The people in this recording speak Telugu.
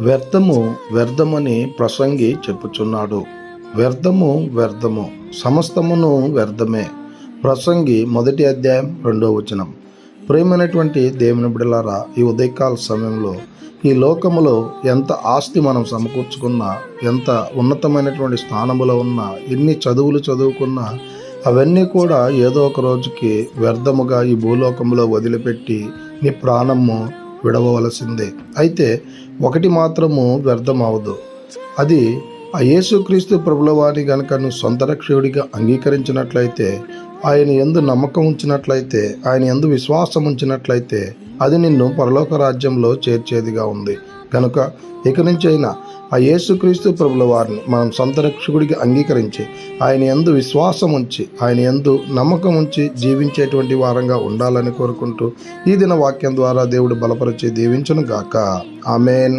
వ్యర్థము వ్యర్థమని ప్రసంగి చెప్పుచున్నాడు. వ్యర్థము వ్యర్థము, సమస్తమును వ్యర్థమే. ప్రసంగి 1వ అధ్యాయం 2వ వచనం. ప్రియమైనటువంటి దేవుని బిడ్డలారా, ఈ ఉదయకాల సమయంలో ఈ లోకములో ఎంత ఆస్తి మనం సమకూర్చుకున్నా, ఎంత ఉన్నతమైనటువంటి స్థానములో ఉన్నా, ఎన్ని చదువులు చదువుకున్నా అవన్నీ కూడా ఏదో ఒక రోజుకి వ్యర్థముగా ఈ భూలోకంలో వదిలిపెట్టి నీ ప్రాణము విడవలసిందే. అయితే ఒకటి మాత్రము వ్యర్థమవదు. అది ఆ యేసుక్రీస్తు ప్రభుల వారిని గనుక నువ్వు సొంత రక్షకుడిగా అంగీకరించినట్లయితే, ఆయన యందు నమ్మకం ఉంచినట్లయితే, ఆయన యందు విశ్వాసం ఉంచినట్లయితే అది నిన్ను పరలోక రాజ్యంలో చేర్చేదిగా ఉంది. కనుక ఇక నుంచి అయినా ఆ యేసుక్రీస్తు ప్రభుల వారిని మనం సొంత రక్షకుడిగా అంగీకరించి ఆయన యందు విశ్వాసం ఉంచి, ఆయన యందు నమ్మకం ఉంచి జీవించేటువంటి వారంగా ఉండాలని కోరుకుంటూ ఈ దిన వాక్యం ద్వారా దేవుడు బలపరిచి దీవించును గాక. ఆమేన్.